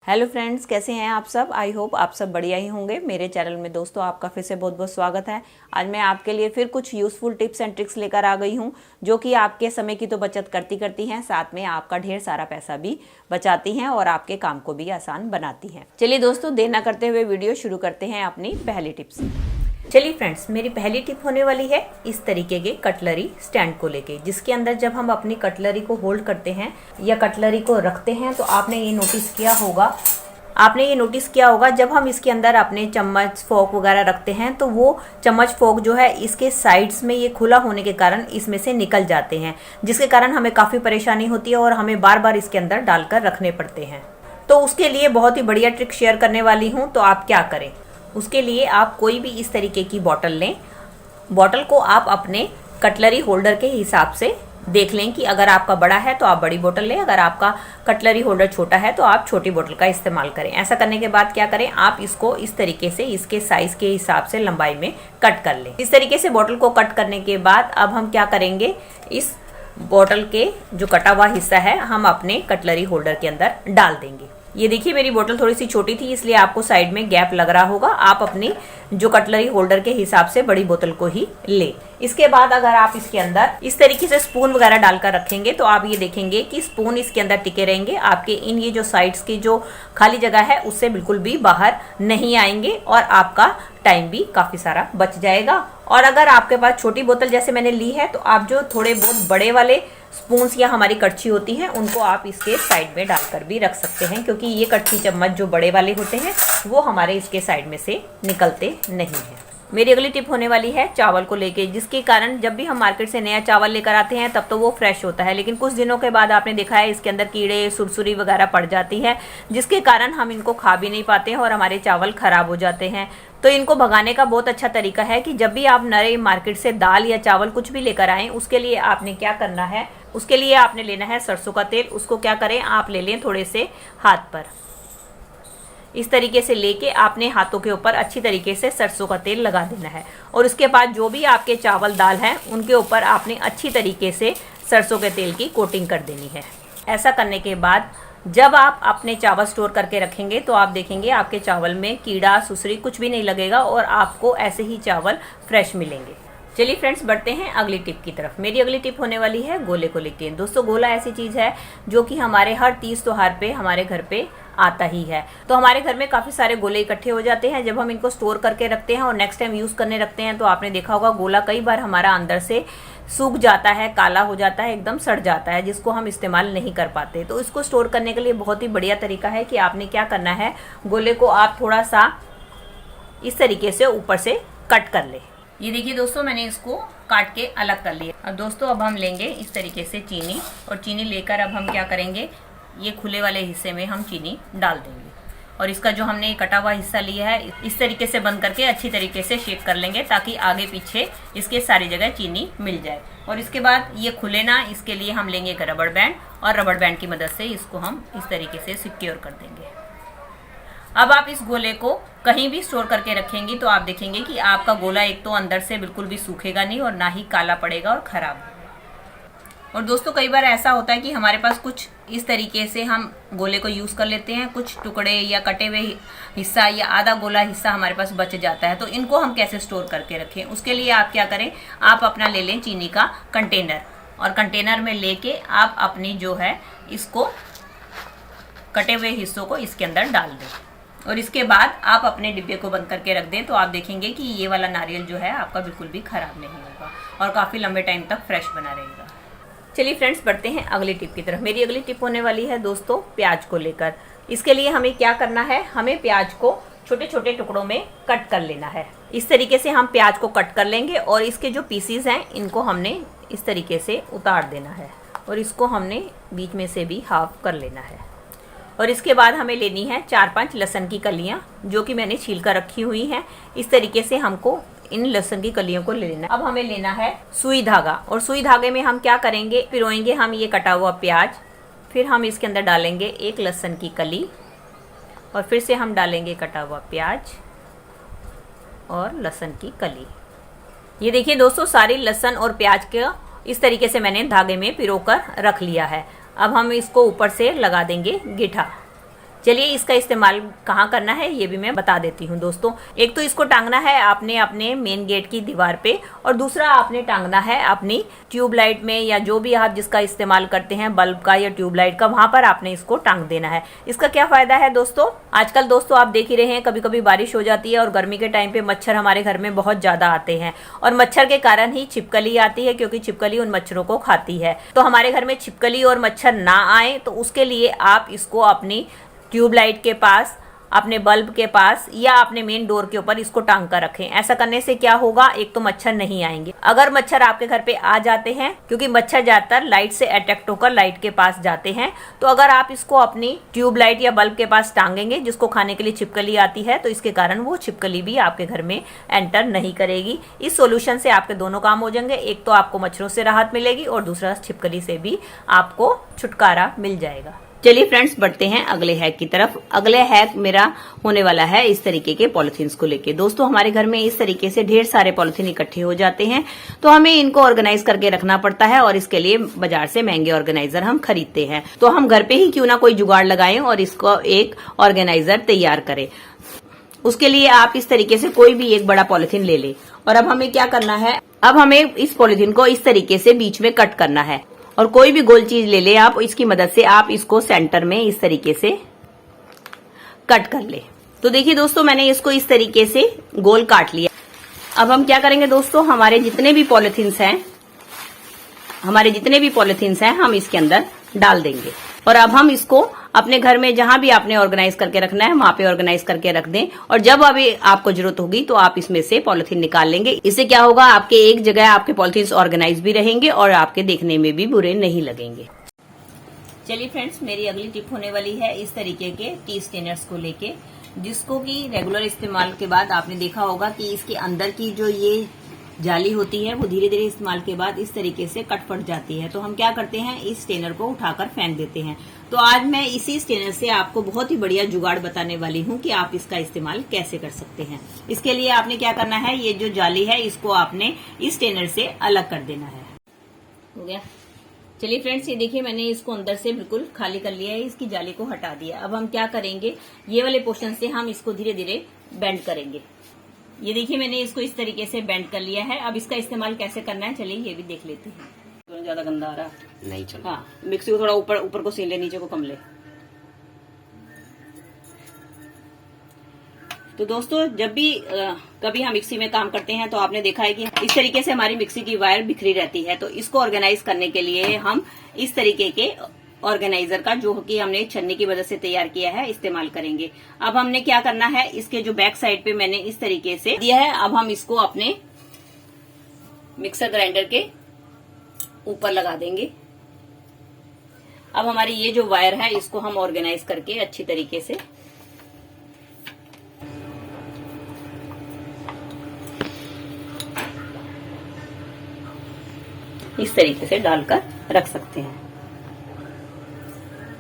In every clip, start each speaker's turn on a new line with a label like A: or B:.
A: Hello friends, कैसे हैं आप सब। आई होप आप सब बढ़िया ही होंगे। मेरे चैनल में दोस्तों आपका फिर से बहुत बहुत स्वागत है। आज मैं आपके लिए फिर कुछ यूज़फुल टिप्स एंड ट्रिक्स लेकर आ गई हूं, जो कि आपके समय की तो बचत करती हैं, साथ में आपका ढेर सारा पैसा भी बचाती हैं और आपके काम को भी आसान बनाती हैं। चलिए दोस्तों, देर न करते हुए वीडियो शुरू करते हैं अपनी पहली टिप्स। चलिए फ्रेंड्स, मेरी पहली टिप होने वाली है इस तरीके के कटलरी स्टैंड को लेके, जिसके अंदर जब हम अपनी कटलरी को होल्ड करते हैं या कटलरी को रखते हैं तो आपने ये नोटिस किया होगा जब हम इसके अंदर अपने चम्मच फोक वगैरह रखते हैं तो वो चम्मच फोक जो है इसके साइड्स में ये खुला होने के कारण इसमें से निकल जाते हैं, जिसके कारण हमें काफ़ी परेशानी होती है और हमें बार बार इसके अंदर डालकर रखने पड़ते हैं। तो उसके लिए बहुत ही बढ़िया ट्रिक शेयर करने वाली हूँ। तो आप क्या करें, उसके लिए आप कोई भी इस तरीके की बॉटल लें। बॉटल को आप अपने कटलरी होल्डर के हिसाब से देख लें कि अगर आपका बड़ा है तो आप बड़ी बोतल लें, अगर आपका कटलरी होल्डर छोटा है तो आप छोटी बोतल का इस्तेमाल करें। ऐसा करने के बाद क्या करें, आप इसको इस तरीके से इसके साइज के हिसाब से लंबाई में कट कर लें। इस तरीके से बोतल को कट करने के बाद अब हम क्या करेंगे, इस बोतल के जो कटा हुआ हिस्सा है हम अपने कटलरी होल्डर के अंदर डाल देंगे। ये देखिए, मेरी बोतल थोड़ी सी छोटी थी इसलिए आपको साइड में गैप लग रहा होगा। आप अपनी जो कटलरी होल्डर के हिसाब से बड़ी बोतल को ही ले। इसके बाद अगर आप इसके अंदर इस तरीके से स्पून वगैरह डालकर रखेंगे तो आप ये देखेंगे कि स्पून इसके अंदर टिके रहेंगे। आपके इन ये जो साइड्स की जो खाली जगह है उससे बिल्कुल भी बाहर नहीं आएंगे और आपका टाइम भी काफ़ी सारा बच जाएगा। और अगर आपके पास छोटी बोतल जैसे मैंने ली है तो आप जो थोड़े बहुत बड़े वाले स्पून्स या हमारी कड़छी होती हैं उनको आप इसके साइड में डालकर भी रख सकते हैं, क्योंकि ये कड़छी चम्मच जो बड़े वाले होते हैं वो हमारे इसके साइड में से निकलते नहीं हैं। मेरी अगली टिप होने वाली है चावल को लेके, जिसके कारण जब भी हम मार्केट से नया चावल लेकर आते हैं तब तो वो फ्रेश होता है, लेकिन कुछ दिनों के बाद आपने देखा है इसके अंदर कीड़े सुरसुरी वगैरह पड़ जाती है, जिसके कारण हम इनको खा भी नहीं पाते हैं और हमारे चावल खराब हो जाते हैं। तो इनको भगाने का बहुत अच्छा तरीका है कि जब भी आप नए मार्केट से दाल या चावल कुछ भी लेकर आएँ, उसके लिए आपने क्या करना है, उसके लिए आपने लेना है सरसों का तेल। उसको क्या करें, आप ले लें थोड़े से हाथ पर, इस तरीके से लेके आपने हाथों के ऊपर अच्छी तरीके से सरसों का तेल लगा देना है। और उसके बाद जो भी आपके चावल दाल हैं उनके ऊपर आपने अच्छी तरीके से सरसों के तेल की कोटिंग कर देनी है। ऐसा करने के बाद जब आप अपने चावल स्टोर करके रखेंगे तो आप देखेंगे आपके चावल में कीड़ा सुसरी कुछ भी नहीं लगेगा और आपको ऐसे ही चावल फ्रेश मिलेंगे। चलिए फ्रेंड्स, बढ़ते हैं अगली टिप की तरफ। मेरी अगली टिप होने वाली है गोले को लेके। दोस्तों, गोला ऐसी चीज़ है जो कि हमारे हर तीज त्योहार पे हमारे घर पे आता ही है। तो हमारे घर में काफ़ी सारे गोले इकट्ठे हो जाते हैं जब हम इनको स्टोर करके रखते हैं और नेक्स्ट टाइम यूज़ करने रखते हैं तो आपने देखा होगा गोला कई बार हमारा अंदर से सूख जाता है, काला हो जाता है, एकदम सड़ जाता है, जिसको हम इस्तेमाल नहीं कर पाते। तो इसको स्टोर करने के लिए बहुत ही बढ़िया तरीका है कि आपने क्या करना है, गोले को आप थोड़ा सा इस तरीके से ऊपर से कट कर ले। ये देखिए दोस्तों, मैंने इसको काट के अलग कर लिया। अब दोस्तों, अब हम लेंगे इस तरीके से चीनी, और चीनी लेकर अब हम क्या करेंगे, ये खुले वाले हिस्से में हम चीनी डाल देंगे और इसका जो हमने कटा हुआ हिस्सा लिया है इस तरीके से बंद करके अच्छी तरीके से शेक कर लेंगे ताकि आगे पीछे इसके सारी जगह चीनी मिल जाए। और इसके बाद ये खुले ना, इसके लिए हम लेंगे एक रबड़ बैंड और रबड़ बैंड की मदद से इसको हम इस तरीके से सिक्योर कर देंगे। अब आप इस गोले को कहीं भी स्टोर करके रखेंगी तो आप देखेंगे कि आपका गोला एक तो अंदर से बिल्कुल भी सूखेगा नहीं और ना ही काला पड़ेगा और खराब। और दोस्तों, कई बार ऐसा होता है कि हमारे पास कुछ इस तरीके से हम गोले को यूज़ कर लेते हैं, कुछ टुकड़े या कटे हुए हिस्सा या आधा गोला हिस्सा हमारे पास बच जाता है। तो इनको हम कैसे स्टोर करके रखें, उसके लिए आप क्या करें, आप अपना ले लें चीनी का कंटेनर और कंटेनर में लेके आप अपनी जो है इसको कटे हुए हिस्सों को इसके अंदर डाल दें और इसके बाद आप अपने डिब्बे को बंद करके रख दें। तो आप देखेंगे कि ये वाला नारियल जो है आपका बिल्कुल भी खराब नहीं होगा और काफ़ी लंबे टाइम तक फ्रेश बना रहेगा। चलिए फ्रेंड्स, बढ़ते हैं अगली टिप की तरफ। मेरी अगली टिप होने वाली है दोस्तों प्याज को लेकर। इसके लिए हमें क्या करना है, हमें प्याज को छोटे छोटे टुकड़ों में कट कर लेना है। इस तरीके से हम प्याज को कट कर लेंगे और इसके जो पीसीज हैं इनको हमने इस तरीके से उतार देना है और इसको हमने बीच में से भी हाफ कर लेना है। और इसके बाद हमें लेनी है 4-5 लहसुन की कलियां जो कि मैंने छील कर रखी हुई हैं। इस तरीके से हमको इन लहसुन की कलियों को ले लेना। अब हमें लेना है सुई धागा और सुई धागे में हम क्या करेंगे, पिरोएंगे हम ये कटा हुआ प्याज, फिर हम इसके अंदर डालेंगे एक लहसुन की कली और फिर से हम डालेंगे कटा हुआ प्याज और लहसुन की कली। ये देखिए दोस्तों, सारी लहसुन और प्याज के इस तरीके से मैंने धागे में पिरो कर रख लिया है। अब हम इसको ऊपर से लगा देंगे गिठा। चलिए इसका इस्तेमाल कहाँ करना है ये भी मैं बता देती हूँ दोस्तों। एक तो इसको टांगना है आपने अपने मेन गेट की दीवार पे, और दूसरा आपने टांगना है अपनी ट्यूबलाइट में, या जो भी आप जिसका इस्तेमाल करते हैं बल्ब का या ट्यूबलाइट का, वहां पर आपने इसको टांग देना है। इसका क्या फायदा है दोस्तों, आजकल दोस्तों आप देख ही रहे हैं कभी कभी बारिश हो जाती है और गर्मी के टाइम पे मच्छर हमारे घर में बहुत ज्यादा आते हैं, और मच्छर के कारण ही छिपकली आती है, क्योंकि छिपकली उन मच्छरों को खाती है। तो हमारे घर में छिपकली और मच्छर ना आए तो उसके लिए आप इसको अपनी ट्यूबलाइट के पास, अपने बल्ब के पास या अपने मेन डोर के ऊपर इसको टांग कर रखें। ऐसा करने से क्या होगा, एक तो मच्छर नहीं आएंगे। अगर मच्छर आपके घर पे आ जाते हैं, क्योंकि मच्छर ज्यादातर लाइट से अट्रैक्ट होकर लाइट के पास जाते हैं, तो अगर आप इसको अपनी ट्यूबलाइट या बल्ब के पास टांगेंगे जिसको खाने के लिए छिपकली आती है, तो इसके कारण वो छिपकली भी आपके घर में एंटर नहीं करेगी। इस सोल्यूशन से आपके दोनों काम हो जाएंगे, एक तो आपको मच्छरों से राहत मिलेगी और दूसरा छिपकली से भी आपको छुटकारा मिल जाएगा। चलिए फ्रेंड्स बढ़ते हैं अगले हैक की तरफ। अगले हैक मेरा होने वाला है इस तरीके के पॉलिथीन्स को लेके। दोस्तों हमारे घर में इस तरीके से ढेर सारे पॉलिथीन इकट्ठे हो जाते हैं, तो हमें इनको ऑर्गेनाइज करके रखना पड़ता है, और इसके लिए बाजार से महंगे ऑर्गेनाइजर हम खरीदते हैं। तो हम घर पे ही क्यों ना कोई जुगाड़ लगाएं और इसको एक ऑर्गेनाइजर तैयार करें। उसके लिए आप इस तरीके से कोई भी एक बड़ा पॉलिथीन ले लें, और अब हमें क्या करना है, अब हमें इस पॉलिथीन को इस तरीके से बीच में कट करना है, और कोई भी गोल चीज ले ले आप, इसकी मदद से आप इसको सेंटर में इस तरीके से कट कर ले। तो देखिए दोस्तों मैंने इसको इस तरीके से गोल काट लिया। अब हम क्या करेंगे दोस्तों, हमारे जितने भी पॉलिथीन्स हैं हम इसके अंदर डाल देंगे, और अब हम इसको अपने घर में जहां भी आपने ऑर्गेनाइज करके रखना है वहां पे ऑर्गेनाइज करके रख दें, और जब अभी आपको जरूरत होगी तो आप इसमें से पॉलिथीन निकाल लेंगे। इससे क्या होगा, आपके एक जगह आपके पॉलिथीन ऑर्गेनाइज भी रहेंगे और आपके देखने में भी बुरे नहीं लगेंगे। चलिए फ्रेंड्स मेरी अगली टिप होने वाली है इस तरीके के टी स्टेनर्स को लेके, जिसको कि रेगुलर इस्तेमाल के बाद आपने देखा होगा कि इसके अंदर की जो ये जाली होती है वो धीरे धीरे इस्तेमाल के बाद इस तरीके से कट फट जाती है। तो हम क्या करते हैं, इस स्टेनर को उठाकर फेंक देते हैं। तो आज मैं इसी स्टेनर से आपको बहुत ही बढ़िया जुगाड़ बताने वाली हूँ कि आप इसका इस्तेमाल कैसे कर सकते हैं। इसके लिए आपने क्या करना है, ये जो जाली है इसको आपने इस स्टेनर से अलग कर देना है। हो गया। चलिए फ्रेंड्स ये देखिए मैंने इसको अंदर से बिल्कुल खाली कर लिया है, इसकी जाली को हटा दिया। अब हम क्या करेंगे, ये वाले पोर्शन से हम इसको धीरे धीरे बेंड करेंगे। ये देखिए मैंने इसको इस तरीके से बेंड कर लिया है। अब इसका इस्तेमाल कैसे करना है चलिए ये भी देख लेते हैं। तो ज्यादा गंदा आ रहा नहीं, चलो हाँ मिक्सी को थोड़ा ऊपर को सील ले, नीचे को कम ले। तो दोस्तों जब भी कभी हम मिक्सी में काम करते हैं तो आपने देखा है कि इस तरीके से हमारी मिक्सी की वायर बिखरी रहती है। तो इसको ऑर्गेनाइज करने के लिए हम इस तरीके के ऑर्गेनाइजर का, जो कि हमने छन्नी की मदद से तैयार किया है, इस्तेमाल करेंगे। अब हमने क्या करना है, इसके जो बैक साइड पे मैंने इस तरीके से दिया है, अब हम इसको अपने मिक्सर ग्राइंडर के ऊपर लगा देंगे। अब हमारी ये जो वायर है इसको हम ऑर्गेनाइज करके अच्छी तरीके से इस तरीके से डालकर रख सकते हैं।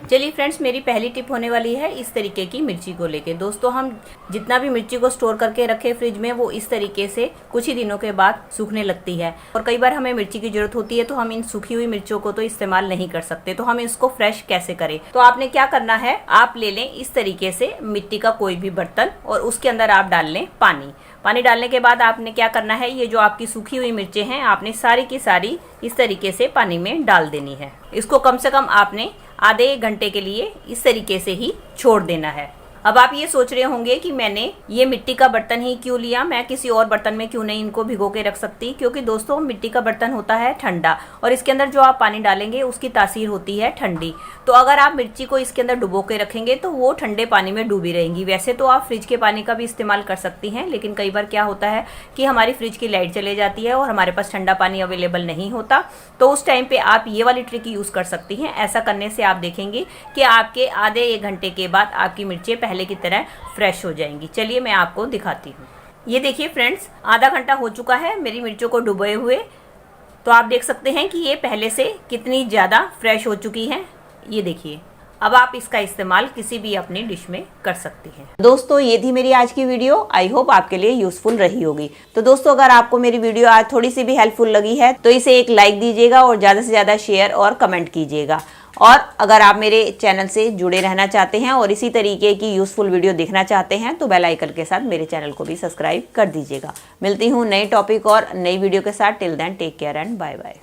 A: चलिए फ्रेंड्स मेरी पहली टिप होने वाली है इस तरीके की मिर्ची को लेके। दोस्तों हम जितना भी मिर्ची को स्टोर करके रखे फ्रिज में, वो इस तरीके से कुछ ही दिनों के बाद सूखने लगती है, और कई बार हमें मिर्ची की जरूरत होती है तो हम इन सूखी हुई मिर्चों को तो इस्तेमाल नहीं कर सकते। तो हम इसको फ्रेश कैसे करें, तो आपने क्या करना है, आप ले लें इस तरीके से मिट्टी का कोई भी बर्तन, और उसके अंदर आप डाल लें पानी। पानी डालने के बाद आपने क्या करना है, ये जो आपकी सूखी हुई मिर्चें हैं आपने सारी की सारी इस तरीके से पानी में डाल देनी है। इसको कम से कम आपने आधे 1 घंटे के लिए इस तरीके से ही छोड़ देना है। अब आप ये सोच रहे होंगे कि मैंने ये मिट्टी का बर्तन ही क्यों लिया, मैं किसी और बर्तन में क्यों नहीं इनको भिगो के रख सकती, क्योंकि दोस्तों मिट्टी का बर्तन होता है ठंडा, और इसके अंदर जो आप पानी डालेंगे उसकी तासीर होती है ठंडी। तो अगर आप मिर्ची को इसके अंदर डुबो के रखेंगे तो वो ठंडे पानी में डूबी रहेंगी। वैसे तो आप फ्रिज के पानी का भी इस्तेमाल कर सकती हैं, लेकिन कई बार क्या होता है कि हमारी फ्रिज की लाइट चले जाती है और हमारे पास ठंडा पानी अवेलेबल नहीं होता, तो उस टाइम पे आप ये वाली ट्रिक यूज कर सकती हैं। ऐसा करने से आप देखेंगे कि आपके आधे 1 घंटे के बाद आपकी मिर्चें पहले की तरह फ्रेश हो जाएंगी। चलिए मैं आपको दिखाती हूँ। ये देखिए फ्रेंड्स आधा घंटा हो चुका है मेरी मिर्चों को डुबोए हुए, तो आप देख सकते हैं कि ये पहले से कितनी ज्यादा फ्रेश हो चुकी हैं। ये देखिए, अब आप इसका इस्तेमाल किसी भी अपनी डिश में कर सकती हैं। दोस्तों ये थी मेरी आज की वीडियो, आई होप आपके लिए यूजफुल रही होगी। तो दोस्तों अगर आपको मेरी वीडियो आज थोड़ी सी भी हेल्पफुल लगी है तो इसे एक लाइक दीजिएगा और ज्यादा से ज्यादा शेयर और कमेंट कीजिएगा। और अगर आप मेरे चैनल से जुड़े रहना चाहते हैं और इसी तरीके की यूजफुल वीडियो देखना चाहते हैं तो बेल आइकन के साथ मेरे चैनल को भी सब्सक्राइब कर दीजिएगा। मिलती हूँ नए टॉपिक और नई वीडियो के साथ। Till then take care and bye bye.